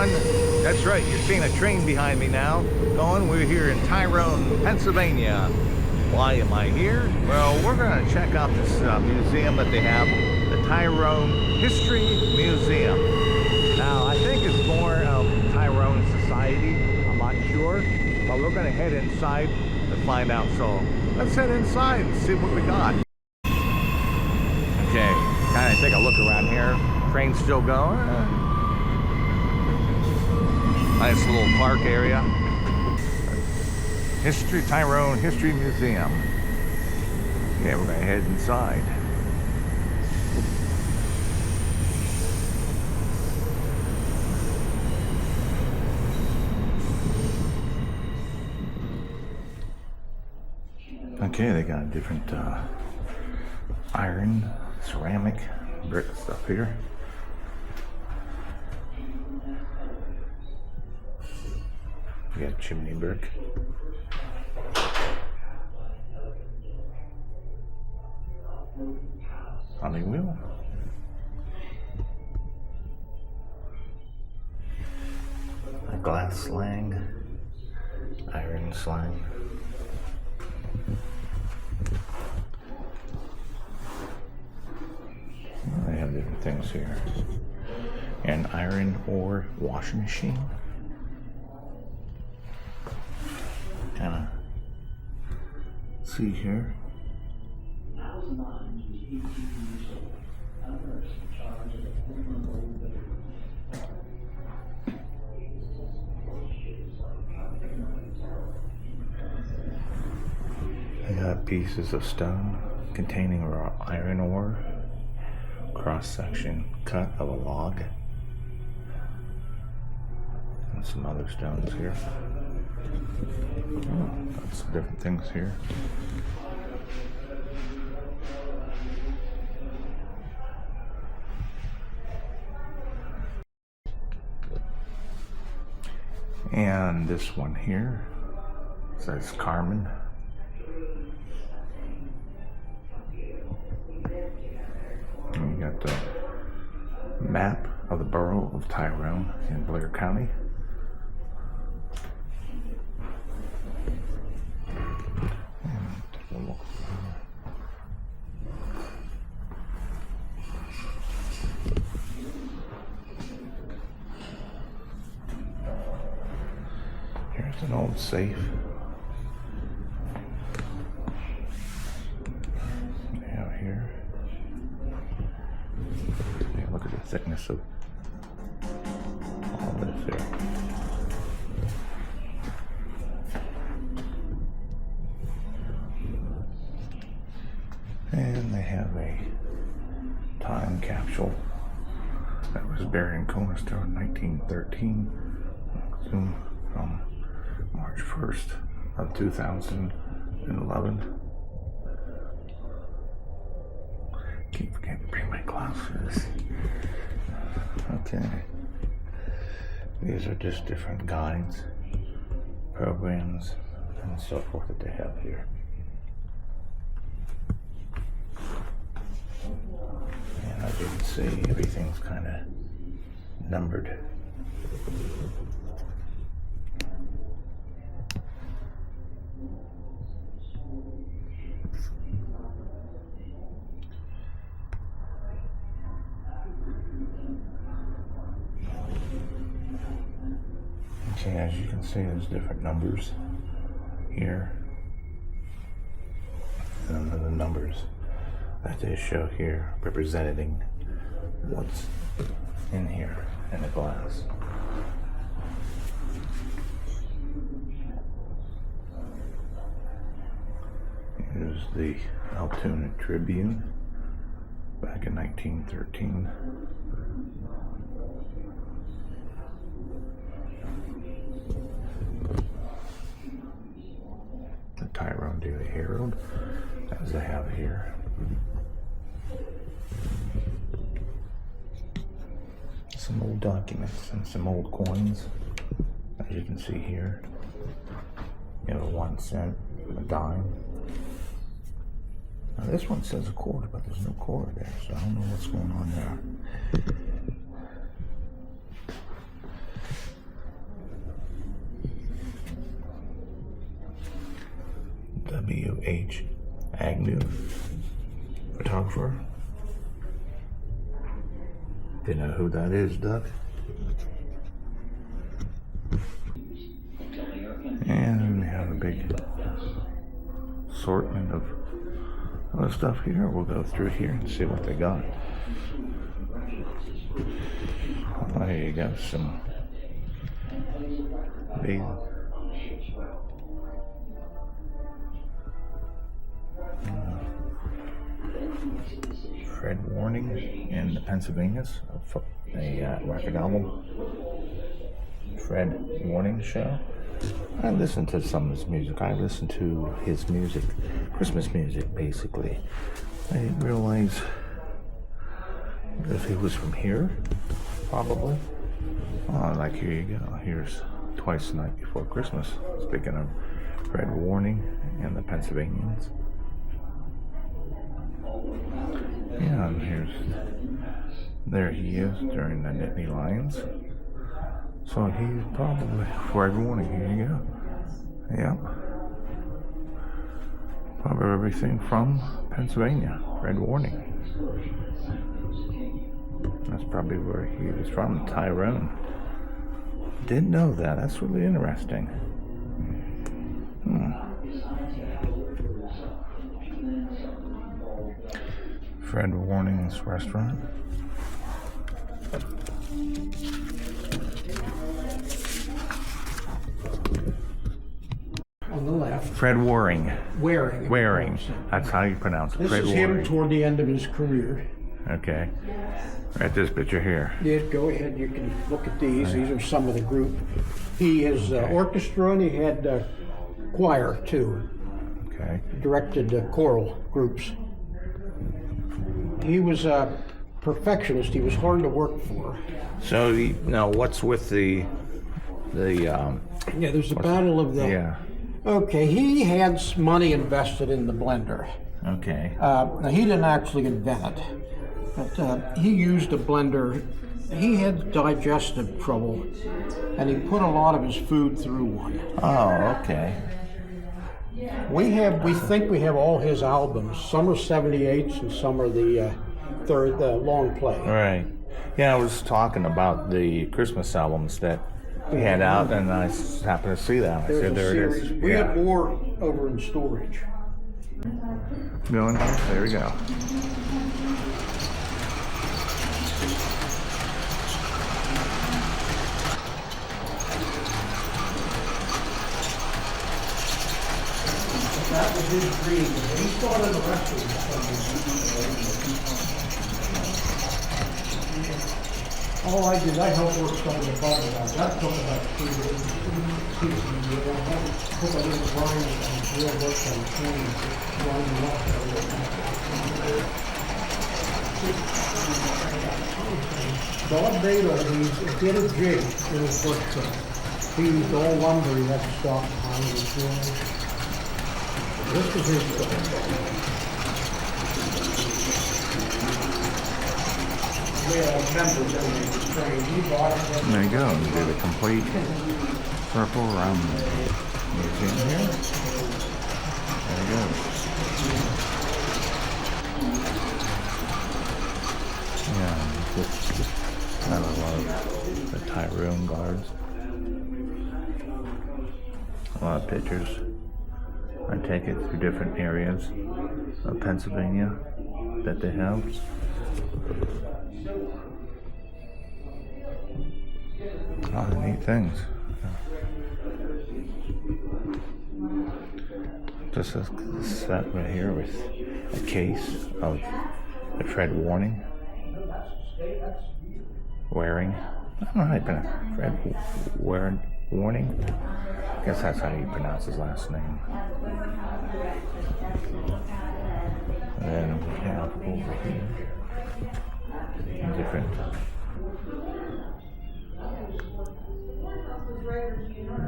everyone. That's right, you're seeing a train behind me now. We're here in Tyrone, Pennsylvania. Why am I here? Well, we're going to check out this museum that they have, the Tyrone History Museum. Now, I think it's more of Tyrone society. I'm not sure, but we're going to head inside to find out. So let's head inside and see what we got. Okay, kind of take a look around here. Train's still going. Nice little park area. Tyrone History Museum. Yeah, we're gonna head inside. Okay, they got different iron, ceramic, brick stuff here. We got chimney brick. Hunting wheel. A glass slang. Iron slang. They have different things here. An iron ore washing machine. Kind of see here. I got pieces of stone containing raw iron ore, cross section cut of a log, and some other stones here. Oh, got some different things here. And this one here says Carmen. And you got the map of the borough of Tyrone in Blair County. And take a look. Here's an old safe. We have here. Yeah, look at the thickness of all this here. And they have a time capsule that was buried in Cornerstone in 1913. Zoom from March 1st of 2011. Keep forgetting to bring my glasses. Okay. These are just different guides, programs, and so forth that they have here. And as you can see, everything's kind of numbered. Okay, as you can see, there's different numbers here. And then the numbers that they show here representing what's in here in the glass. Here's the Altoona Tribune back in 1913. The Tyrone Daily Herald, as they have here. Some old documents and some old coins, as you can see here. You have a 1 cent, a dime. Now this one says a quarter, but there's no quarter there, so I don't know what's going on there. W.H. Agnew, photographer. Do you know who that is, Doug? And we have a big assortment of other stuff here. We'll go through here and see what they got. Oh, here you go, some basil. Fred Warning and the Pennsylvanians, a record album. Fred Warning show. I listened to some of his music. I listened to his music, Christmas music, basically. I didn't realize if he was from here, probably. Oh, like here you go. Here's Twice the Night Before Christmas. Speaking of Fred Warning and the Pennsylvanians. Yeah, and there he is during the Nittany Lions. So he's probably Fred Warning. Here you go. Yep. Probably everything from Pennsylvania. Fred Warning. That's probably where he was from, Tyrone. Didn't know that. That's really interesting. Fred Warning's restaurant. On the left. Fred Waring. Waring. That's how you pronounce it. This Fred is Waring. him toward the end of his career. Okay. Right, this picture here. Yeah, go ahead. You can look at these. These are some of the group. He is orchestra, and he had choir too. Okay. Directed choral groups. He was a perfectionist. He was hard to work for. So now, what's with the Yeah, there's a battle of the. Yeah. Okay, he had money invested in the blender. Okay. Now he didn't actually invent it, but he used a blender. He had digestive trouble, and he put a lot of his food through one. Oh, okay. We think we have all his albums. Some are 78s and some are the long play. Right. Yeah, I was talking about the Christmas albums that we had out, and I happened to see that. I said, there it is. We had more over in storage. Going, there we go. That was his dream. He started a restaurant. All I did, I helped work some of the butter out. That took about 3 days. Put a little brine and real work on the cane, grind them up. Bob Bader, he did a jig in his first truck. He used all lumber, he had to stop behind his. This is his story. There you go. You did a complete circle around the museum here. There you go. Yeah, I love the Tyrone guards. A lot of pictures. I take it through different areas of Pennsylvania that they have. A lot of neat things. Just a set right here with a case of the Fred Warning. Waring. I don't know how you pronounce it. Fred Warning. I guess that's how you pronounce his last name. And then we have over here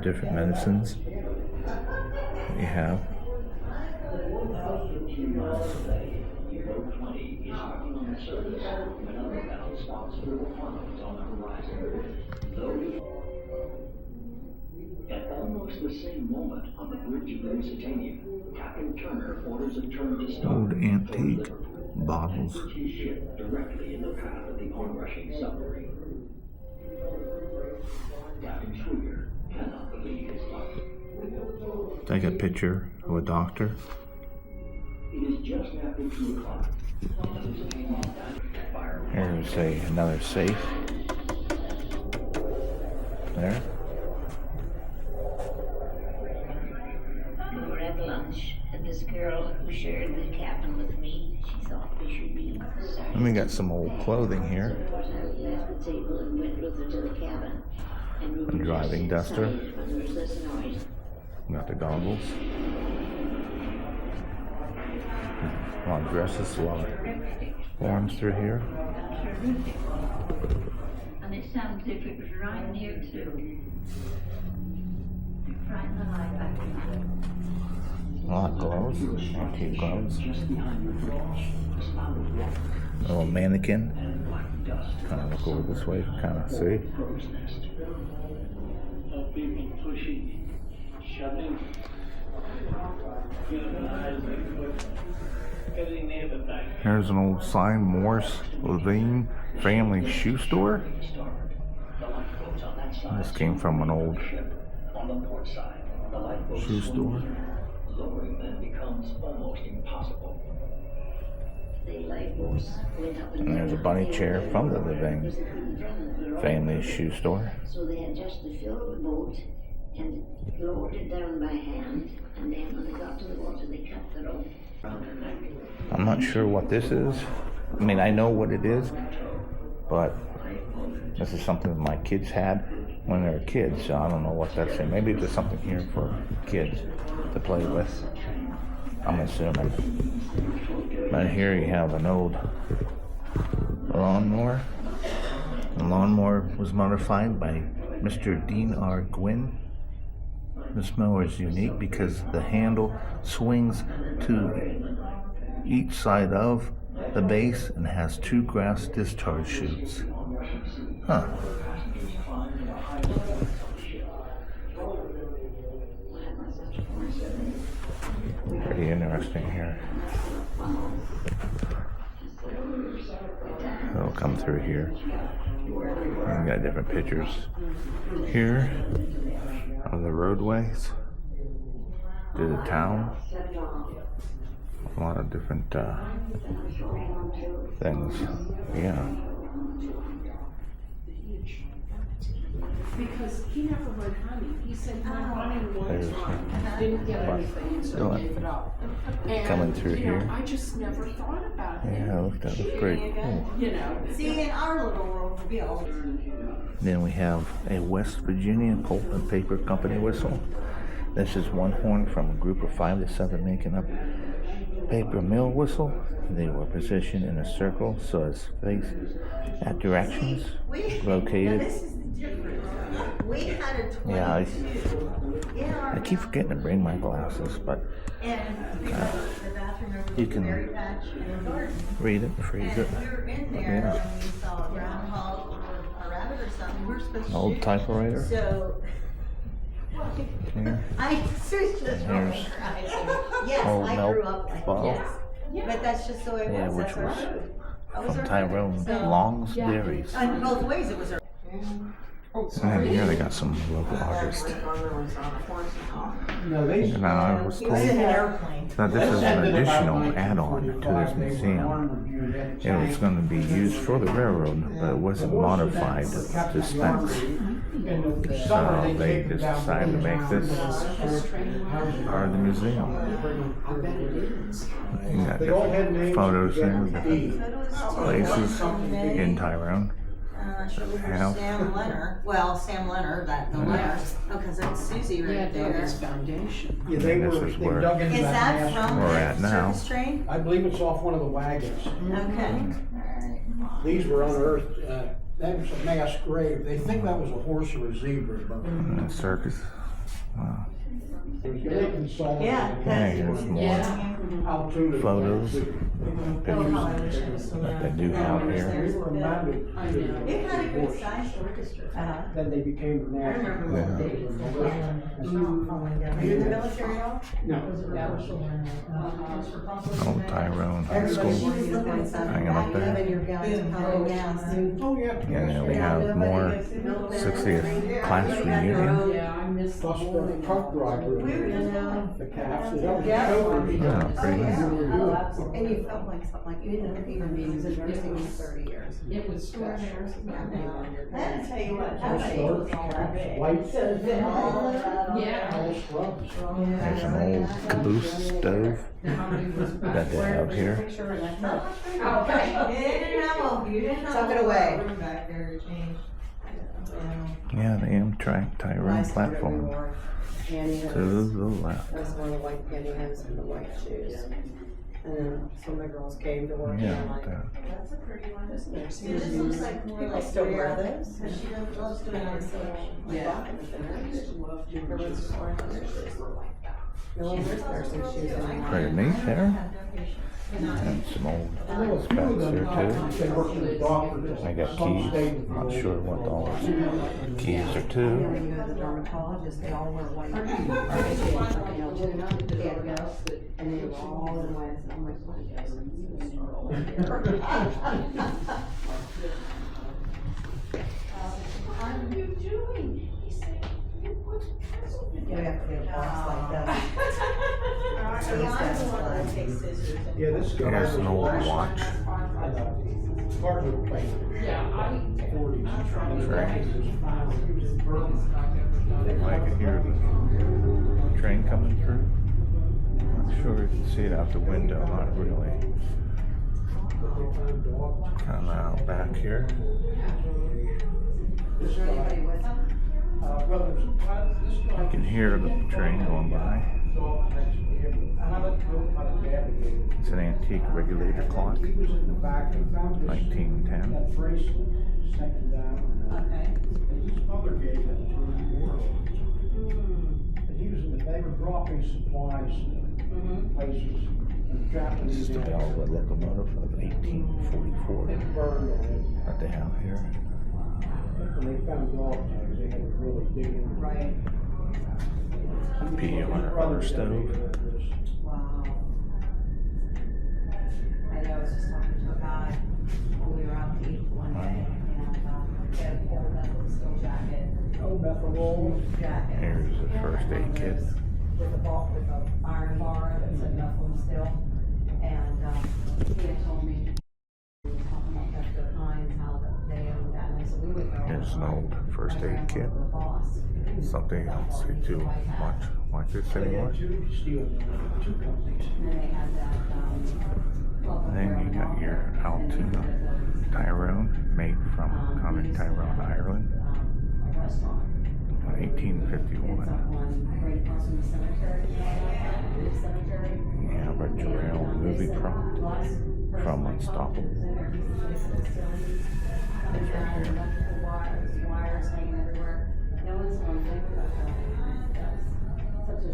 different medicines that you have. almost the same moment on the bridge of the Lusitania, Captain Turner orders a turn to stop. Old antique bottles. Puts his ship directly in the path of the onrushing submarine. Captain Schwinger cannot believe his luck. Take a picture of a doctor. It is just after 2 o'clock. Here's another safe. There. We were at lunch, and this girl who shared the cabin with me, she thought we should be sorry. And we got some old clothing here. So I left the table and went with her to the cabin. And we were Driving just duster. inside when there was this noise. Got the goggles. A lot of dresses, a lot of forms through here. Terrific. And it sounds as if it was right near to. It frightened the life out of me. A lot of clothes, antique clothes. Just behind your flash, a spout of water A little mannequin. and black dust. Kind of look over this way, kind of see. Crow's nest. People pushing, shoving, getting near the back. Here's an old sign, Morris Levine Family Shoe Store. The lifeboats on that side. This came from an old Ship. On the port side, the lifeboats shoe store. lowering them becomes almost impossible. The lifeboats went up And there's a bunny chair from the Levine Family Shoe Store. So they had just to fill the boat and lowered it down by hand, and then when they got to the water, they cut the rope around her neck. I'm not sure what this is. I mean, I know what it is, but this is something my kids had when they were kids, so I don't know what that's in. Maybe there's something here for kids to play with. I'm assuming. But here you have an old lawnmower. The lawnmower was modified by Mr. Dean R. Gwynn. This mower is unique because the handle swings to each side of the base and has 2 grass discharge chutes. Huh. Pretty interesting here. It'll come through here. And we got different pictures here of the roadways to the town. A lot of different things. Yeah. Because he never wrote honey. He said my honey was There's didn't get anything, so Still he gave it up. And, coming through you know, here. I just never thought about it. Yeah, look, that was pretty cool. You know. See, in our little world, we all. Then we have a West Virginia pulp and paper company whistle. This is one horn from a group of 5 to 7 making up paper mill whistle. They were positioned in a circle so as face at directions located. Now this is the difference. We had a 22. Yeah, in our I keep forgetting to bring my glasses, but And the bathroom over You the can berry patch in the garden. read it, freeze And it. we were in there Yeah. and we saw a groundhog or a rabbit or something. We were supposed to Old shoot. typewriter. So Yeah. I seriously just There's yes, old I milk grew up like bottle. yes. But that's just the way it Yeah, was. which That's our was road. That was From our Tyrone road. So- Long's Dairies. In both ways, it was our. And here they got some local artists. No, they. And I was He was in an told airplane. that this is an additional add-on to this museum. It was going to be used for the railroad, but it wasn't modified to specs. So they just decided to make this part of the museum. I bet it is. You got different photos here, different places in Tyrone. Sure was House. Sam Leonard. Well, Sam Leonard, the Leonard. Oh, because it's Susie Yeah, right there there. is foundation. Yeah, they And this were, is they where- dug into Is that mass- from Where we're the at now. circus train? I believe it's off one of the wagons. Okay. These were unearthed, that was a mass grave. They think that was a horse or a zebra, but And the circus. Wow. Yeah. Yeah, here's more photos, pictures that they do have here. It had a good sized orchestra. Then they became the national. Are you in the military at all? No. Old Tyrone High School hanging up there. Oh, yeah. And then we have more 60th class reunion. Plus the truck driver. The cast. Yeah, pretty neat. And you felt like something like you didn't know even meetings in nursing 30 years. It was special. Let me tell you what, White. Yeah. All scrubs. There's an old caboose stove that they have here. Okay. You didn't know. Tuck it away. Back there to change. Yeah, the Amtrak Tyrone platform. To the left. That's one of the white pantyhose and the white shoes. And then some of the girls came to work Yeah, and like, That's a pretty one. this This looks like more people like still wear Korea. those. Because she loves doing art selection. Yeah. Everyone's wearing their shoes. No one wears nursing shoes anymore. Pretty neat there. And some old specs here too. They work in the doctor. I got keys. Not sure what all those keys are to. When you go to the dermatologist, they all wear white. And they were all in white. I'm like, what What are you doing? He said, you put pencil in You have to get a box like that. So I'm the one that takes scissors. Yeah, this guy. Here's an old watch. Hardwood plate. Yeah, I, 40s. I can hear the train coming through. Not sure you can see it out the window, not really. Kind of out back here. Is there anybody with them? You can hear the train going by. It's an antique regulator clock, 1910. Okay. His mother gave him to the world. And he was in the, they were dropping supplies places. And the Japanese. This is the Velvet locomotive of 1844 It burned on it. that they have here. When they found dog tags, they had to really dig in. Right. P100 stove. Wow. I know, I was just talking to a guy when we were out to eat one day, and he had a old metal steel jacket. Oh, methanol. Jacket. Here's the first aid kit. With a ball, with a iron bar that said Nephilim still. And, he had told me, talking about that good times, how they owned that, and I said, we would go. Here's an old first aid kit. The boss. Something else we do watch this anymore. Two companies. And then they had that, Then you got your Altoona Tyrone, made from common Tyrone, Ireland, restaurant. 1851. Right across from the cemetery. The cemetery. Yeah, but Jarrell movie prop from Unstoppable. There's right here. Wires hanging everywhere. No one's going to think about that. Such a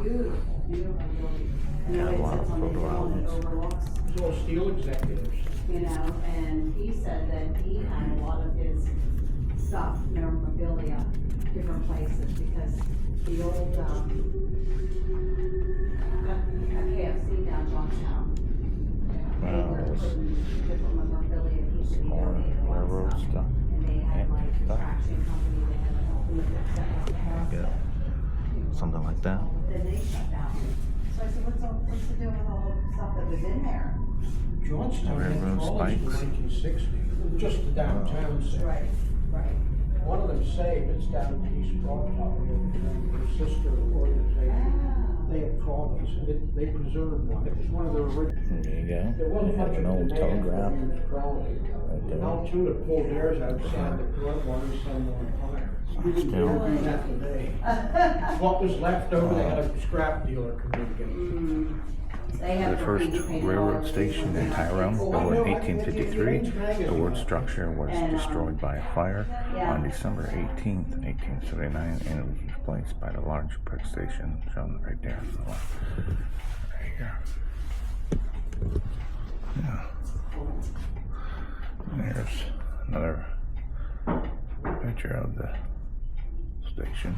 beautiful, beautiful building. Yeah, a lot of photo albums. Overlooks, Those all steel executives. you know, and he said that he had a lot of his stuff, memorabilia, different places, because the old, KFC down Johnstown. They Wow, were there's putting different memorabilia pieces some more donated a lot of railroad stuff. And they had Yeah, like stuff. traction company, they had like ultimate that was the house. Yeah, something like that. Then they shut down. So I said, what's the deal with all the stuff that was in there? Johnstown had Railroad trolleys in spikes. 1960, just the downtown set. Right. One of them saved, it's down in East Broad, her sister organization. They had trolleys, and they preserved one. It was one of their original. There you go. There wasn't They have much an of a old demand for telegraph. a used trolley. Right there. Altoona pulled theirs out, signed the club one, and sent them on fire. We didn't Still. do that today. What was left over, they had a scrap dealer come in and get it. They have The first railroad station in Tyrone, built in 1853. The wood structure was destroyed by a fire on December 18th, 1879, and it was replaced by the large brick station shown right there. Right here. Yeah. There's another picture of the station.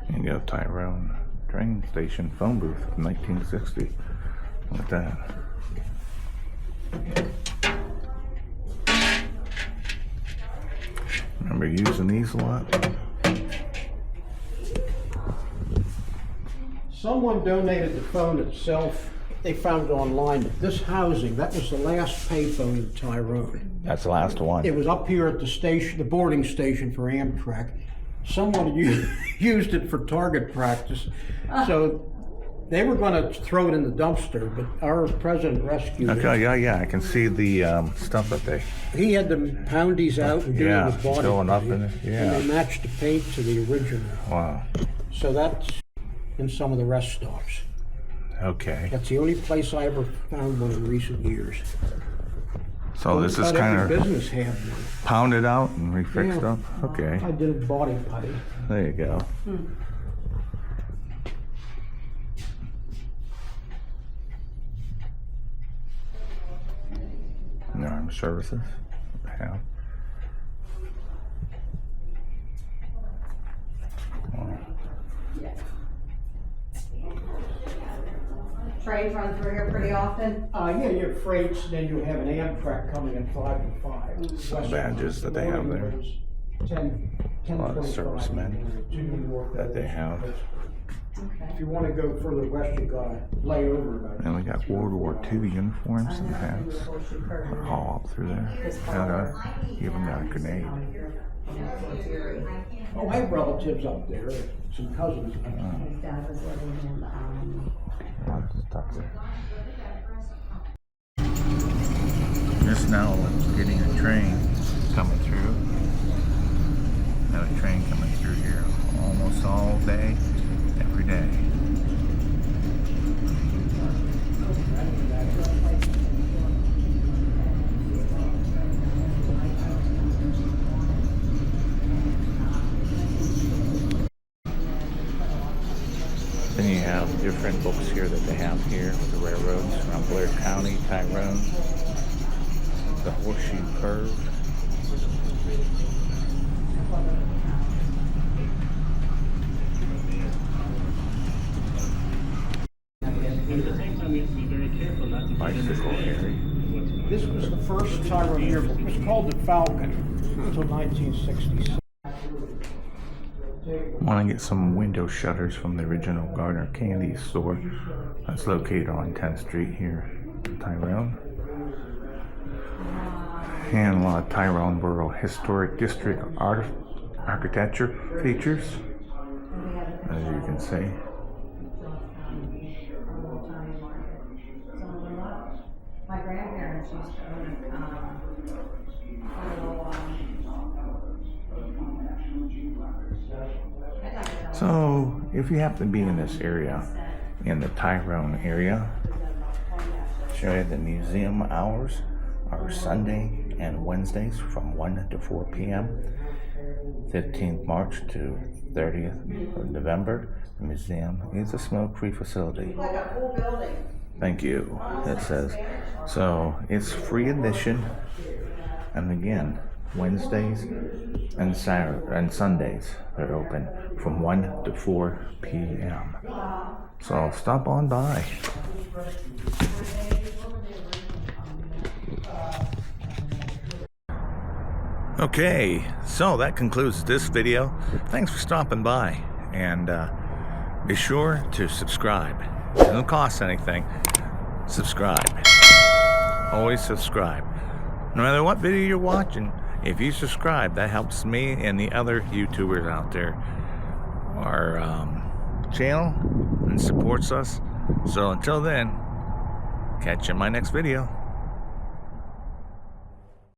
And you have Tyrone train station phone booth from 1960. Look at that. Remember using these a lot? Someone donated the phone itself. They found it online. This housing, that was the last payphone in Tyrone. That's the last one. It was up here at the station, the boarding station for Amtrak. Someone used it for target practice. So they were going to throw it in the dumpster, but our president rescued it. Okay, yeah, I can see the stuff that they. He had the poundies out and doing the body filling up paint, in it. and Yeah. they matched the paint to the original. Wow. So that's in some of the rest stops. Okay. That's the only place I ever found one in recent years. So this is About kind every of business had one. pounded out and refixed Yeah. up. Okay. I did a body putty. There you go. Armed services. Yeah. Wow. Trains run through here pretty often. Yeah, you have freights, then you have an Amtrak coming at 5 to 5. Some badges that they have there. 10, A lot of 25 servicemen to New York. that they have. If you want to go further west, you gotta lay over about And we got World War II uniforms and hats. All up through there. And even got a grenade. Oh, I have relatives up there, some cousins. His dad was living in, Lots of stuff there. Just now I'm getting a train coming through. Have a train coming through here almost all day, every day. Then you have different books here that they have here with the railroads around Blair County, Tyrone, the Horseshoe Curve. Bicycle area. This was the first Tyrone yearbook. It was called the Falcon until 1966. Want to get some window shutters from the original Gardner Candy store that's located on 10th Street here in Tyrone. And a lot of Tyrone Borough Historic District architecture features, as you can see. my grandparents used to own, So, if you happen to be in this area, in the Tyrone area, show you the museum hours are Sunday and Wednesdays from 1 to 4 p.m. 15th March to 30th of November. The museum is a smoke-free facility. like a full building. Thank you, it says. So, it's free admission, and again, Wednesdays and Saturdays and Sundays they're open from 1 to 4 p.m. So stop on by. Okay, so that concludes this video. Thanks for stopping by, and be sure to subscribe. It doesn't cost anything. Subscribe. Always subscribe. No matter what video you're watching, if you subscribe, that helps me and the other YouTubers out there, our channel, and supports us. So until then, catch you in my next video.